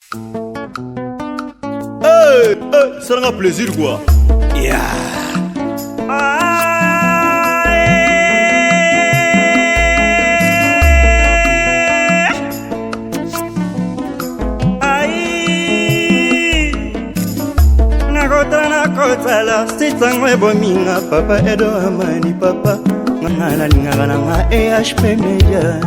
Ça rend plaisir quoi. Yeah. Nakotala sitangwe bominga papa edo amani papa ngana lingana nga EHP Media.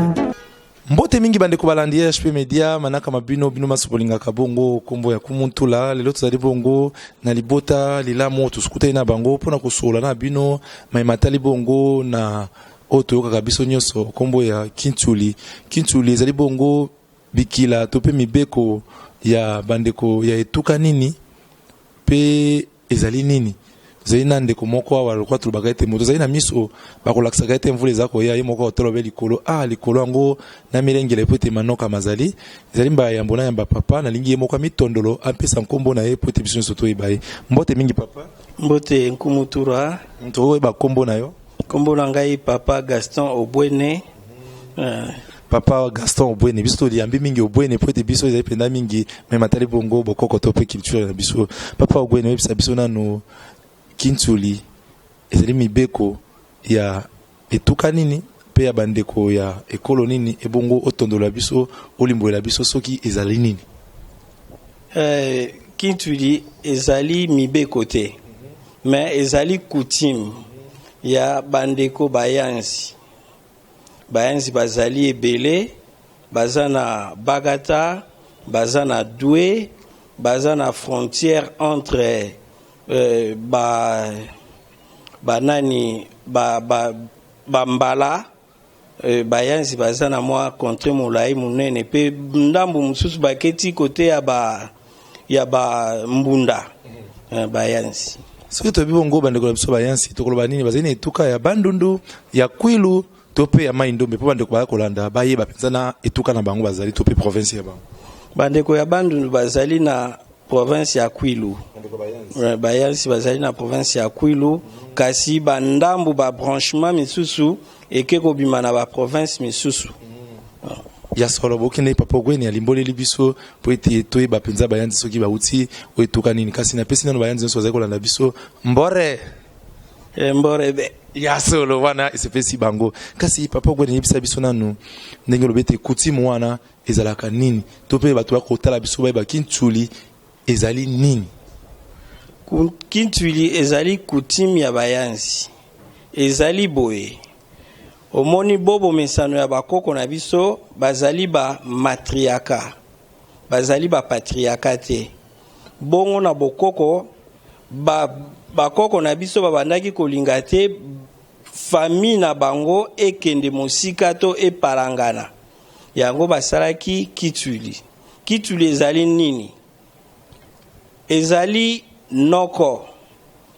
Mbote mingi bande kubalandi EHP Media manaka mabino bino masupolinga kabongo kombo ya kumuntula lelo tuzali bongo na libota lilamo tusukuta ina bango pona kusola na bino maimatali bongo na oto yoka kabiso nyoso kombo ya Kintuli ezali bongo bikila tope mibeko ya bandeko ya etuka nini pe ezali nini zali na ndeko moko awa lokwa tulubaka ete moto zali na miso bakolakisaka ete mvula ezako ya ye moko otolobe likolo likolo yango na milengele po ete manoka mazali ezali mba yambo na yamba papa nalingi ye moko mitondolo apesa nkombo na ye po ete biso nyonso toyeba ye mbote mingi papa Mbote nkumutura moto oyeba nkombo na yo nkombo na ngai papa Gaston Obwene. Papa Gaston Obwene biso toliambi mingi Obwene po ete biso ezali penda mingi mematali bongo bokoko to pe culture na biso papa Obwene oyebisa biso nanu Kintuli ezali mibeko ya etuka nini pe ya bandeko ya ekolo nini ebongo otondola biso olimboela biso soki ezali nini. Kintuli ezali mibeko te mais ezali coutume ya bandeko bayanzi bazali ebele bazana Bagata bazana Doué bazana frontière entre banani mbala bayanzi bazana mwa contre molai munene pe ndambu mususu baketi kote ya mbunda bayanzi soki toyebi bongo bandeko na biso bayansi tokoloba nini bazali na etuka ya Bandundu ya Kwilu tope ya Mai Ndombe po bandeko baya kolanda bayeba mpenza na etuka na bango bazali tope province ya bango bandeko ya Bandundu bazali na province ya Kwilu bayansi bazali na province ya Kwilu kasi bandambu ba branchement misusu eke kobima na ba province misusu ya solo bokende papa Obwene alimboleli biso po ete toyeba mpenza bayanzi soki bauti oetuka nini kasi na pesi nano bayanzi nyonso bazali kolanda biso mbore be ya solo wana esepesi bango kasi papa Obwene yebisa biso nanu ndenge lobi ete kutimu wana ezalaka nini to mpe bato bakotala biso bayeba Kintuli ezali nini. Kintuli ezali coutume ya bayanzi ezali boye omoni bobo mesano ya bakoko na biso bazali ba matriaka bazali ba patriaka te bongo na bokoko bakoko na biso babandaki kolinga te famille na bango ekende mosika to epalangana yango basalaki Kintuli ezali nini ezali noko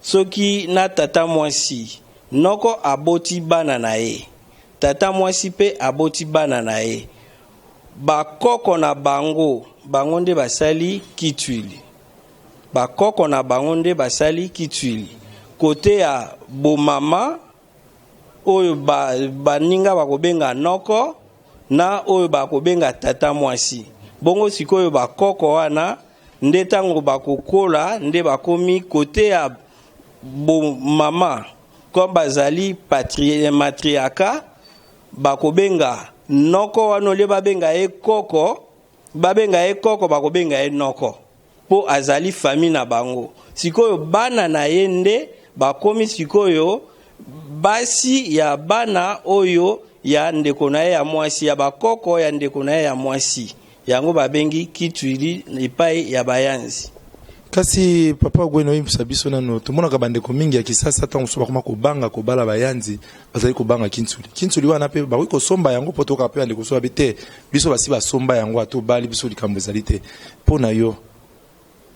soki na tata mwasi noko aboti bana na ye tata mwasi pe aboti bana na ye bakoko na bango nde basali Kintuli bakoko na bango nde basali Kintuli kote ya bomama oyo baninga bakobenga noko na oyo bakobenga tata mwasi bongo sikoyo bakoko wana nde tango bakokola nde bakomi kote ya bomama comme bazali matriaka bakobenga noko wana le babenga ye koko bakobenga ye noko po azali famille na bango sikoyo bana na ye nde bakomi sikoyo basi ya bana oyo ya ndeko na ye ya mwasi ya bakoko ya ndeko na ye ya mwasi yango babengi Kintuli epai ya bayanzi. Kasi papa Obwene oyebisa biso nano tomonaka bandeko mingi ya kisasa ntango mosusu bakoma kobanga kobala bayanzi bazali kobanga Kintuli wana mpe bakoki kosomba yango mpo toyoka mpe bandeko mosusu babi te biso basi basomba yango atobali biso likambo ezali te mpo na yo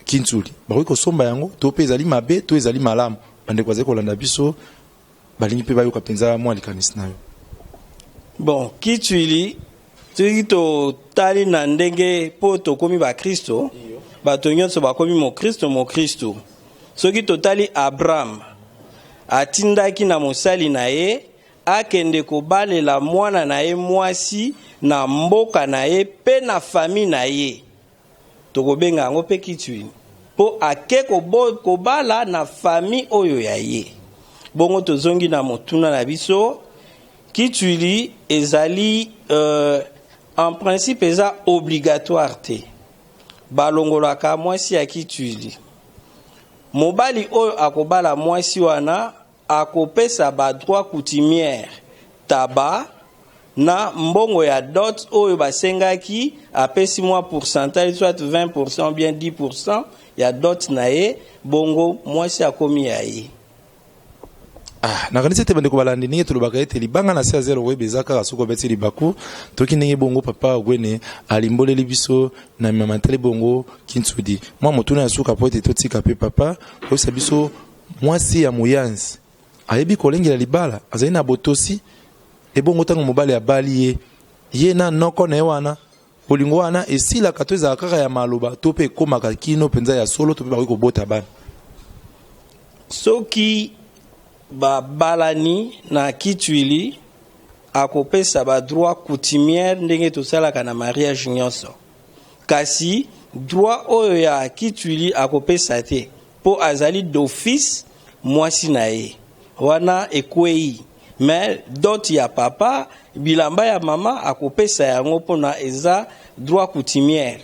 Kintuli bakoki kosomba yango to mpe ezali mabe to ezali malamu bandeko bazali kolanda biso balingi mpe bayoka mpenza mwa likanisi na yo. Bon, Kintuli soki totali na ndenge po tokomi bakristo bato nyonso bakomi mokristo soki totali Abraham atindaki na mosali na ye akende kobalela mwana na ye mwasi na mboka na ye pe na famille na ye tokobenga yango mpe kitwili mpo ake kobala na famille oyo ya ye. Bongo tozongi na motuna na biso kitwili ezali en principe eza obligatoire te. Balongolaka mwasi ya kitwili. Mobali oyo akobala mwasi wana akopesa ba droit coutumière taba na mbongo ya dot oyo basengaki apesi mwa pourcentage soit 20% bien 10% ya dot na ye bongo mwasi akomi ya ye. Nakanisi te bande kobalandi ninge tulobaka ete libanga na se zero webe zaka suko beti libaku toki ninge bongo papa gwene alimboleli biso na mamantele bongo kintsudi mwa motuna ya suka po ete totika pe papa ko biso mwasi ya muyanzi ayebi kolengela libala azali na botosi e bongo tango mobali ya bali ye na noko na wana bolingo wana esila kato ezala kaka ya maloba to pe komaka kino penza ya solo to pe bako bota bana soki balani na kitwili akopesa ba droit coutumière ndenge tosalaka na mariage nyonso. Kasi droit oyo ya kitwili akopesa te po azali d'office mwasi na ye wana ekwei. Mais dot ya papa bilamba ya mama akopesa yango pona eza droit coutumière.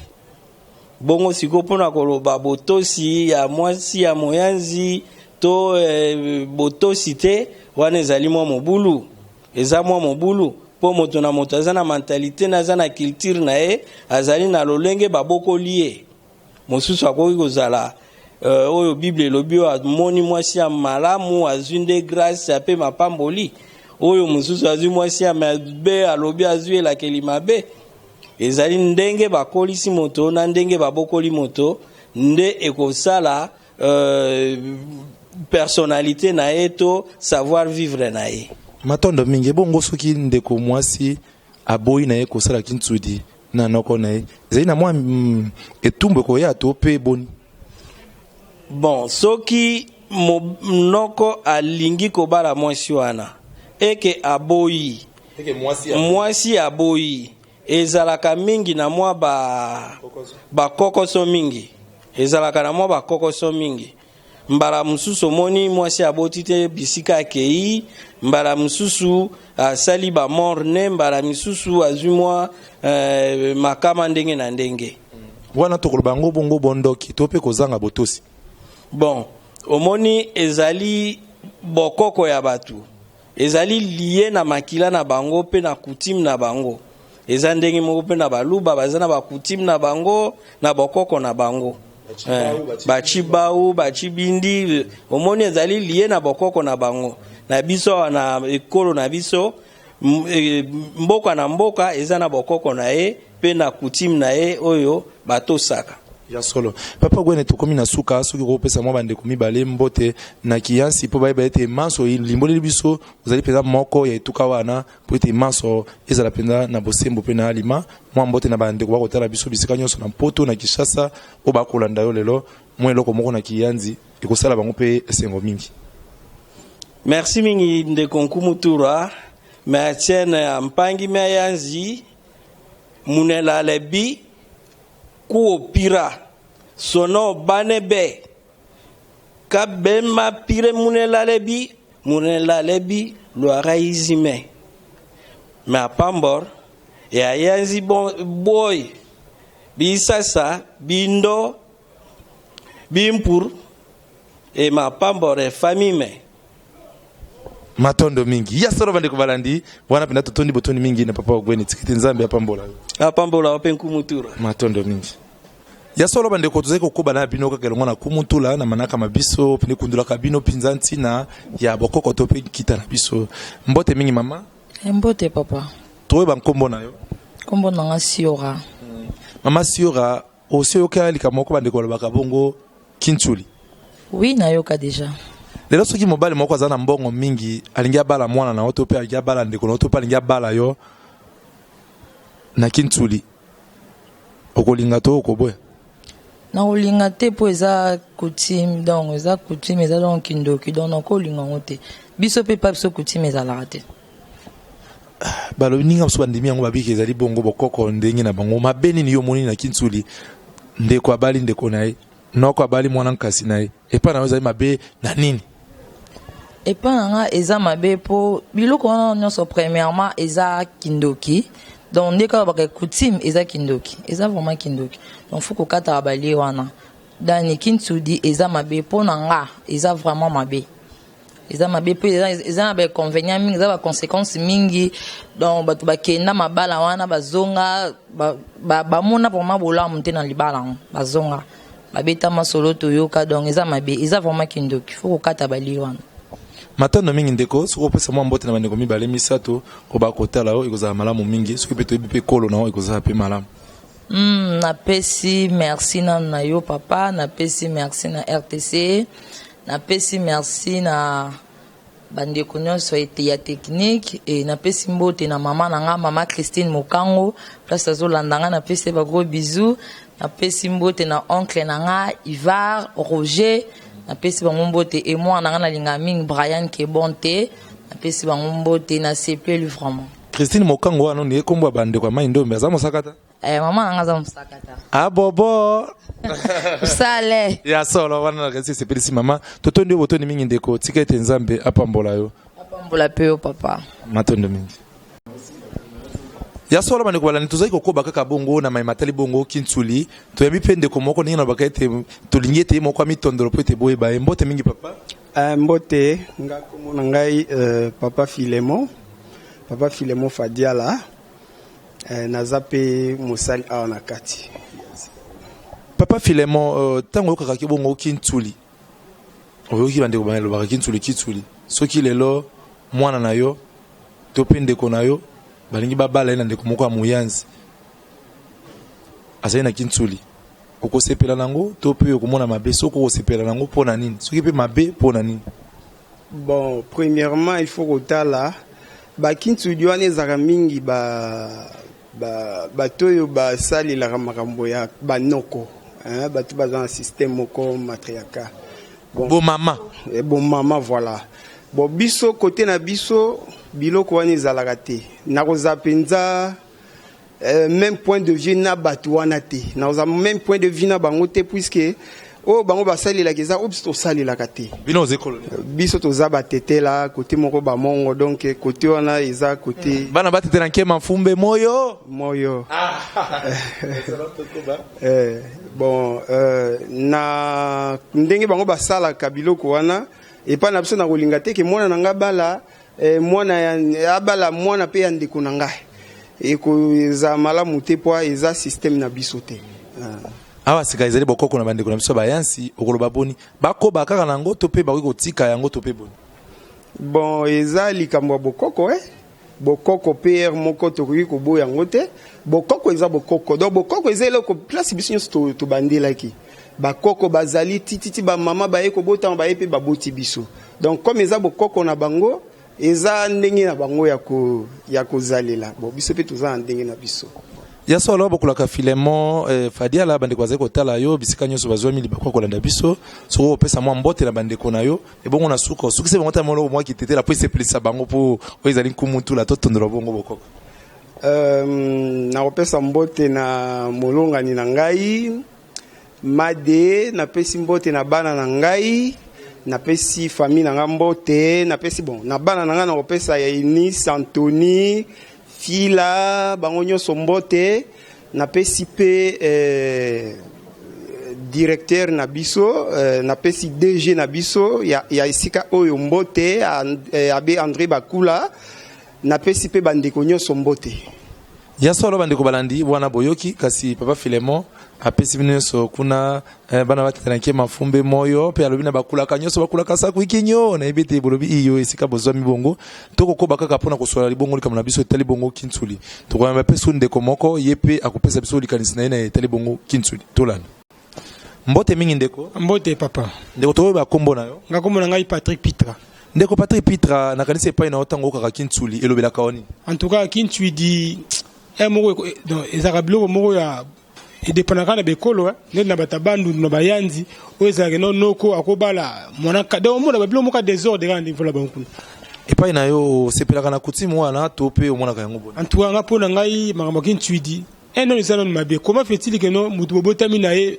Bongo siko pona koloba botosi ya mwasi ya moyanzi to botosi te wana ezali mwa mobulu. Eza mwa mobulu po moto na moto aza na mentalité na aza na culture na ye azali na lolenge baboko liye. Mosusu akoki kozala oyo Bible elobi amoni mwasi ya malamu azwi nde grâce ape mapamboli oyo mosusu azwi mwasi ya mabe alobi azwi elakeli mabe. Ezali ndenge bakolisi moto na ndenge babokoli moto nde ekosala personnalité na ye to savoir vivre na ye. Matondo mingi bongo soki ndeko mwasi aboyi na ye kosala kintsudi na noko na ye ezali na mwa etumbe koya to pe boni. Bon, soki noko alingi kobala mwasi wana eke aboyi mwasi aboyi ezalaka mingi na mwa ba kokoso mingi ezalaka na mwa ba kokoso mingi. Mbala mususu moni mwasi aboti te bisika akei mbala mususu asali ba morne mbala mususu azwi mwa makama ndenge na ndenge wana tokoloba ngo bongo bondoki to pe kozanga botosi. Bon, omoni ezali bokoko ya batu ezali lié na makila na bango pe na coutume na bango eza ndenge moko pe na baluba bazana ba coutume na bango na bokoko na bango bachibau bachibindi omoni ezali lié na bokoko na bango na biso na ekolo na biso mboka na mboka eza na bokoko na ye pe na coutume na ye oyo batosaka ya solo. Papa gwene tokomi na suka soki kopesa mwa bande komi bale mbote na kiyansi po baye ete manso limboli biso uzali peza moko ya etuka wana po ete manso ezala penda na bosembo pe na alima mwa mbote na bande ko bakotala biso bisika nyonso na Poto na Kishasa o bakolanda yo lelo mwa eloko moko na kiyanzi ekosala bango pe esengo mingi. Merci mingi ndeko Nkumutura Mertienne Mpangi Meyanzi Munela Lebi kuopira sono banebe kabema pire Munela Lebi loara izime me apambor ya yanzi boy bisasa bindo bimpur e mapambor e famime matondo mingi ya soro bande kubalandi wana penda totondi botoni mingi na papa ogweni tikiti nzambe apambola open Nkumutura matondo mingi ya soro bande ko tuzeko koba na bino ka kelongo na kumutula na manaka mabiso pene kundula kabino pinzanti na ya bokoko to pe kita na biso mbote mingi mama mbote papa towe ba nkombo na yo kombo na Siora mama Siora osio ka likamoko bande ko lobaka bongo kintsuli oui na yoka déjà lelo soki mobali moko azana mbongo mingi alingia bala mwana na oto pe alingia bala ndeko na oto pe alingia bala yo na kintsuli okolinga to okoboya na olinga te po eza coutume donc eza coutume eza donc kindoki donc okolinga ngote biso pe pa biso coutume eza la te balo ninga so bandimi yango babiki ezali bongo bokoko ndenge na bango mabeni ni yo moni na kintsuli ndeko abali ndeko na ye noko abali mwana nkasi na ye epa na yo ezali mabe na nini epa na nga eza mabe po biloko wana nyonso premièrement eza kindoki donc ndeko babaka coutume eza kindoki eza vraiment kindoki donc faut kokata balie wana dani kintsudi eza mabe po na nga eza vraiment mabe eza mabe po eza na ba inconvénients mingi eza ba conséquences mingi donc bato bakenda mabala wana bazonga ba mona vraiment bolamu te na libala bazonga babeta masolo toyoka donc eza mabe eza vraiment kindoki faut kokata balie wana matondo mingi ndeko soko pesa mwa mbote na bandeko mibale misato ko bakotala yo ekozala malamu mingi soki pe toyebi pe kolo na yo ekozala pe malamu napesi merci na yo papa napesi merci na RTC napesi merci na bandeko nyonso ya technique et napesi mbote na mama na nga mama Christine Mokango place azolanda nga napesi ba gros bisous napesi mbote na oncle na nga Ivar Roger napesi bango mbote et moi na nga na linga mingi Brian Kebonte napesi bango mbote na CPL vraiment Christine Mokango wana ni ekombo bande kwa maindo meza mosakata mama na nga za mosakata bobo usale ya solo wana na kasi sepelisi mama totondi botoni mingi ndeko tikete nzambe apambola yo pe yo papa matondo mingi ya solo bandeko balani tozali kokoba kaka bongo na maimatali bongo kintsuli toyebi pe ndeko moko ningi na bakaete tolingi ete moko amitondolo po ete boyeba mbote mingi papa mbote nga komona ngai papa Filemon Fadiala naza pe mosali awa na kati papa Filemon tango yokaka bongo kintsuli oyoki bandeko balobaka kintsuli soki lelo mwana na yo to pe ndeko na yo balingi babala na ndeko moko ya muyanzi azali na kintsuli okosepela nango to pe okomona mabe soko okosepela nango pona nini soki pe mabe pona nini bon premièrement il faut kotala bakintsuli wana ezaka mingi batoyo basalelaka makambo ya banoko bato baza na système moko matriarcat bon mama voilà bon biso côté na biso biloko wana ezalaka te nakoza penza même point de vue na bato wana te nakoza même point de vue na bango te puisque bango basalelaka eza biso tosalelaka te biso toza batetela côté moko bamongo donc côté wana eza côté bana batetela nkema mfumbe moyo bon na ndenge bango basalaka biloko wana epa na biso na kolinga te ke mwana na nga bala abala mwana pe ya ndeko na ngai ekozala malamu te po eza système na biso te awa sika ezali bokoko na bandeko na biso bayansi okoloba boni bakoba kaka nango to pe bakoki kotika yango to pe boni bon eza likambo ya bokoko pere moko tokoki koboya yango te bokoko eza bokoko donc bokoko eza eloko place biso nyonso tobandelaki bakoko bazali tititi bamama baye kobotama baye pe baboti biso donc comme eza bokoko na bango eza ndenge na bango ya kozalela bon biso pe toza na ndenge na biso ya solo bokulaka Filemon Fadiala bandeko azali kotala yo bisika nyonso bazwa mili bakwa kolanda biso soko opesa mwa mbote na bandeko na yo ebongo na suka soki se bango ta molo mwa kitetela po esepelisa bango po ezali nkumutu la totondola bongo bokoko na opesa mbote na molongani na ngai Made napesi mbote na bana na ngai napesi famille na nga mbote napesi bon na bana na nga na opesa ya Eunice Anthony Fila bango nyonso mbote napesi pe directeur na biso napesi DG na biso ya esika oyo mbote abe André Bakula napesi pe bandeko nyonso mbote ya solo bandeko balandi wana boyoki kasi papa Filemon apesi binso kuna bana bakitana ke mafumbe moyo pe alobina bakulaka nyonso bakulaka saku ikinyo na ebete bolobi iyo esika bozwa mibongo toko ko bakaka pona kosola libongo likama na biso tali bongo kintsuli toko na pesu ndeko moko yepe akupesa biso likanisi na ina tali bongo kintsuli tolana mbote mingi ndeko mbote papa ndeko to ba kombo na yo ngakombo na ngai Patrick Pitra ndeko Patrick Pitra na kanisa epai na otango kaka kintsuli elobela kaoni en tout cas kintsuli di moko ezaka biloko moko ya edependaka na bekolo nde na batabandu na bayanzi oyo ezalaka noko akobala mwanaka donc omona babilo moko désordre kaka nde vola bankuna epai na yo sepelaka na kutimu wana to pe omonaka yango bona en tout cas nga mpo na ngai makambo kintswidi un non ça non mabe comment fait-il que non mutu botami na ye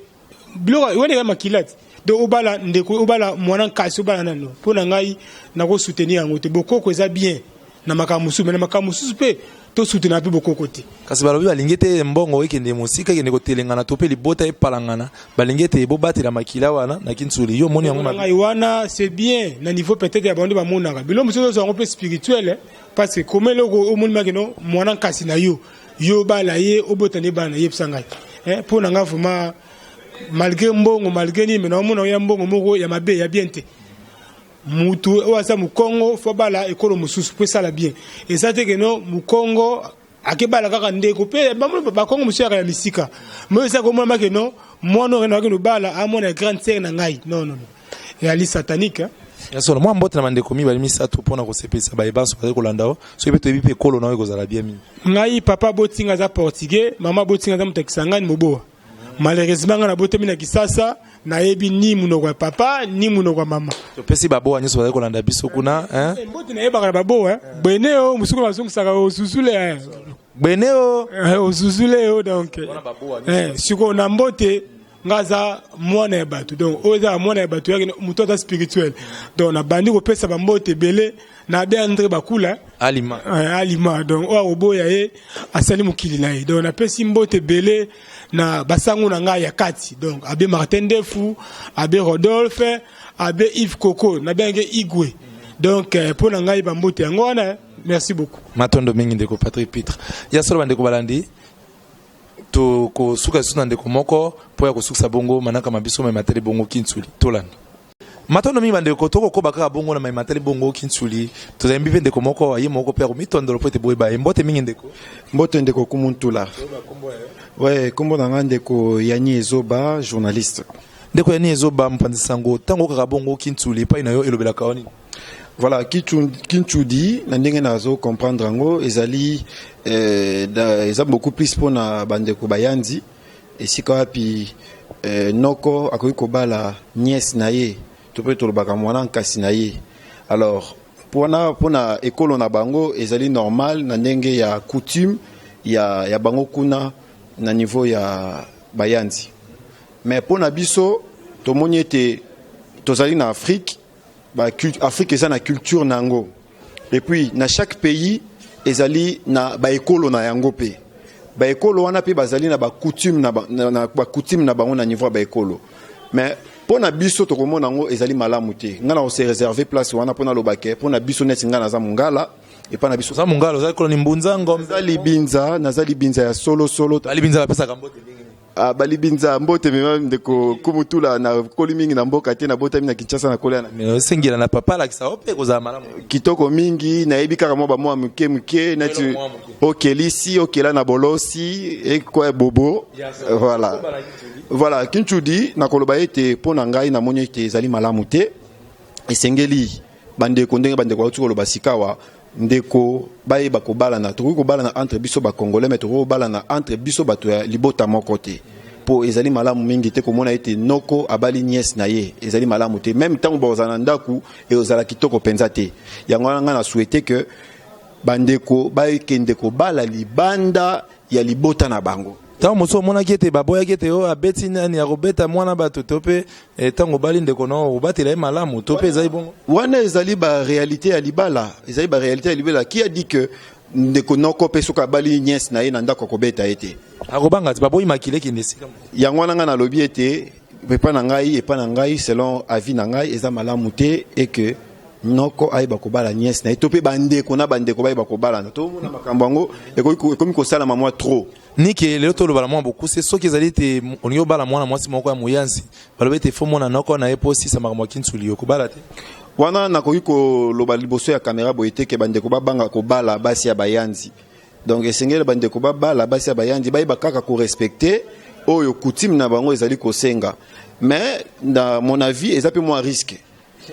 bilo wone ga makilati donc obala ndeko obala mwana kasi obala nano pona ngai na ko soutenir yango te bokoko eza bien na makamusu mais na makamusu pe to soutenir pe bokoko te kasi balobi balingi te mbongo ekende mosika ekende kotelengana to pe libota epalangana balingi te bobatela makila wana na kintsuli yo moni yango ngai wana c'est bien na niveau peut-être ya bande ba monaka bilo musu zo ngo pe spirituel parce que comme loko o moni makeno mwana kasi na yo bala ye obotane bana ye psangai pona nga vraiment malgré mbongo malgré ni mais na mona ya mbongo moko ya mabe ya bien te mutu oasa mukongo fo bala ekolo mususu pe sala bien et ça te que non mukongo akebala kaka ndeko pe ba kongo musu ya misika mais ça comme ma que non moi non na que no bala a mona grande sœur na ngai non et ali satanique ya solo moi mbote na mandeko mi bali misatu pona ko sepesa ba ebaso ko landao so ibe to bi pe kolo na we ko zala bien mi ngai papa botinga za portugais mama botinga za mutekisangani moboa malheureusement na botemi na kisasa na yebi ni munoko ya papa ni munoko ya mama to pesi babo anyo so ko landa biso kuna mbote na yeba na babo bweneo musuko bazungu saka osusule bweneo osusule donc siko na mbote ngaza mwana ya batu donc oza mwana ya batu yake mutoto spirituel donc na bandi ko pesa ba mbote belé na be André bakula alima donc o oboya ye asali mukili na ye donc na pesi mbote belé na basangu na nga ya kati donc abe Martin Defu abe Rodolphe abe Yves Coco na benge Igwe donc pour na ngai ba mbote yango wana merci beaucoup matondo mingi ndeko Patrick Pitre ya solo bandeko balandi to ko suka suna ndeko moko po ya ko suksa bongo manaka mabiso ma materi bongo kintsuli tolanda matondo mingi bandeko to ko baka bongo na ma materi bongo kintsuli to zambi vende ko moko ayi moko pe ko mitondolo pote boyeba mbote mingi mbote ndeko kumuntula ouais kombo na ndeko Yani Ezoba journaliste ndeko Yani Ezoba mpanzi sango tango kaka bongo kintsuli pa ina yo elobela kaoni voilà kinchudi na ndenge nazo comprendre ngo ezali eza beaucoup plus pour na bandeko bayandi esika wapi noko akoki kobala nièce na ye to pe to lobaka mwana nkasi na ye alors pona ekolo na bango ezali normal na ndenge ya coutume ya bango kuna na niveau ya bayandi mais pona biso tomoni ete tozali na Afrique Afrique eza na culture nango et puis na chaque pays ezali na ba ekolo na yango pe ba ekolo wana pe bazali na ba coutume na ba coutume na bango na niveau ba ekolo mais pona biso to komona ngo ezali malamu te ngana on se réserver place wana pona lobake pona biso neti ngana za mungala et pana biso za mungala za ko ni mbunza ngom za libinza ya solo ali binza pesa kambote balibinza mbote même ndeko kumutula na koli mingi na mboka te na bota mina Kinshasa na kola na sengela na papa la kisa ope ko za malamu kitoko mingi na yebi kaka mo ba mo muke na tu okelisi okela na bolosi e ko bobo voilà kinchudi na koloba ete pona ngai na monye ete ezali malamu te esengeli bandeko ndenge bandeko ba tukoloba sikawa ndeko baye bakobala na to ko bala na entre biso ba congolais mais to ko bala na entre biso bato ya libota moko te po ezali malamu mingi te komona ete noko abali nièce na ye ezali malamu te même tant bozana ndaku et ozala kitoko penza te yango nga na souhaiter que bandeko baye kende ko bala libanda ya libota na bango tango moso mona kete baboya kete o abeti nani ya robeta mwana bato tope tango bali ndeko no obatela malamu tope ezali bongo wana ezali ba réalité ya libala ezali ba réalité ya libala qui a dit que ndeko noko pe soka bali nièce na ye na ndako kobeta ete akobanga baboyi makile ki ndesika yango wana nga na lobi ete epa na ngai selon avis na ngai eza malamu te et que noko ayi bakobala nièce na ye tope bandeko na bandeko bayi bakobala na to mona makambo yango ekomi kosala mamwa trop nike lelo to lobala mwa beaucoup c'est soki ezali te onyo bala mwana mwasi moko ya moyanzi balobe te fo mona noko na ye po si sama mwa kinsuli yo kobala te wana nakoki koloba liboso ya kamera boye te ke bandeko babanga kobala basi ya bayanzi donc esengeli bandeko babala basi ya bayanzi bayeba kaka korespecte oyo coutume na bango ezali kosenga mais dans mon avis eza pe moins risque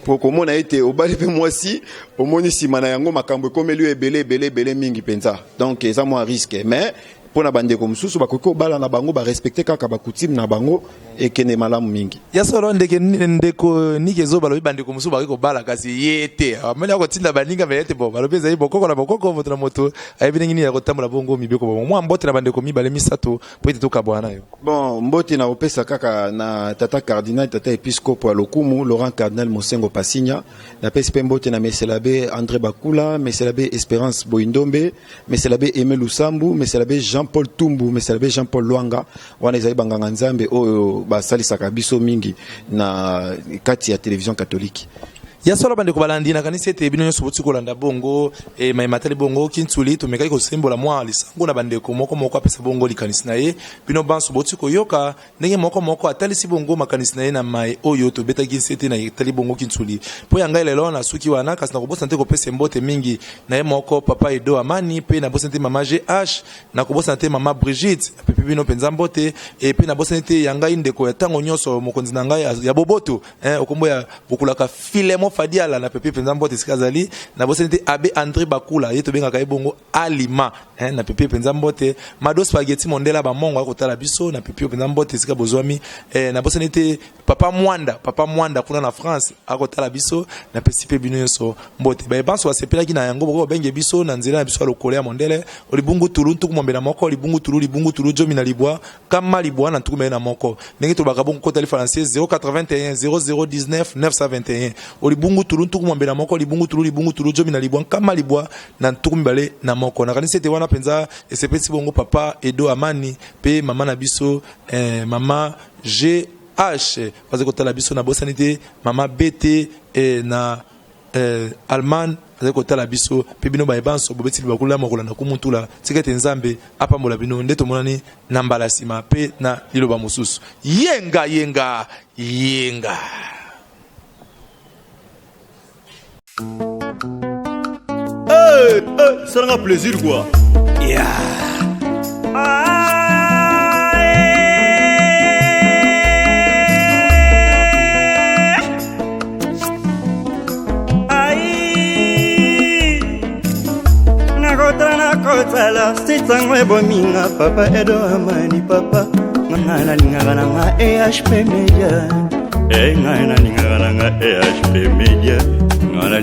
pour komona ete obali pe mwasi omoni sima na yango makambo ekomeli ebele mingi penza donc eza moins risque mais pona bandeko mususu bakoko bala na bango ba respecter kaka ba coutume na bango ekene malamu mingi. Ya solo ndeko nikezo balobi bandeko mususu bakiko bala kasi yete. Amanya ko tinda baninga melete bo balobeza yi bokoko na bokoko moto na moto ayebine ngini ya kotambola bongo mibeko bo. Mwa mbote na bandeko mibale misato po ete toka bwana yo. Bon, mbote na opesa kaka na tata cardinal tata episcope wa Lokumu Laurent Cardinal Mosengo Pasinya, na pesi mbote na meselabe André Bakula, meselabe Espérance Boindombe, meselabe Aimé Lusambu, meselabe Jean-Paul Tumbu, meselabe Jean-Paul Luanga, wana ezali banganga nzambe oyo basalisaka biso mingi na kati ya télévision catholique. Ya solo bandeko balandi na kanisa ete bino nyonso boti kolanda bongo mai matali bongo kintsuli to mekai ko sembola mwa lisango na bandeko moko apesa bongo likanisi na ye bino banso boti koyoka ndenge moko atalisi bongo makanisi na ye na mai oyo to beta kinsete na tali bongo kintsuli po yanga lelo na suki wana kasi na kobosa nte kopesa mbote mingi na ye moko papa Edo Amani pe na bosa nte mama GH na kobosa nte mama Brigitte pepe bino penza mbote e pe na bosa nte yanga indeko ya tango nyonso mokonzi na ngai ya boboto okombo ya bokulaka filemo Fadiala na pepe penza mbote sikazali na bosenete abe André Bakula yeto benga kai bongo alima na pepe penza mbote mado spaghetti mondela ba mongo akotala biso na pepe penza mbote sika bozwami na bosenete papa mwanda kuna na France akotala biso na pesipe bino yeso mbote ba banso wasepela kina yango boko benge biso na nzela na biso lokolea mondele olibungu tulu ntuku mombela moko libungu tulu jomi na libwa kama libwa na ntuku na moko ndenge to bakabongo kota li français 081 0019 921 libungu tulu ntuku mwambela moko libungu tulu jomi na libwa kama libwa na ntuku mibale na moko na kanisa ete wana penza esepesi bongo papa Edo Amani pe mama na biso mama GH baze kotala biso na bosanite mama BT na Alman baze kotala biso pe bino ba ebanso bobeti bakula makola na kumutula tikete nzambe apambola bino ndeto monani na mbalasima pe na liloba mususu yenga ça sera un plaisir quoi. Yeah. Nakotala sitangwe bominga papa Edo Amani papa ngana lingana nga EHP Media ngana lingana nga EHP Media ngana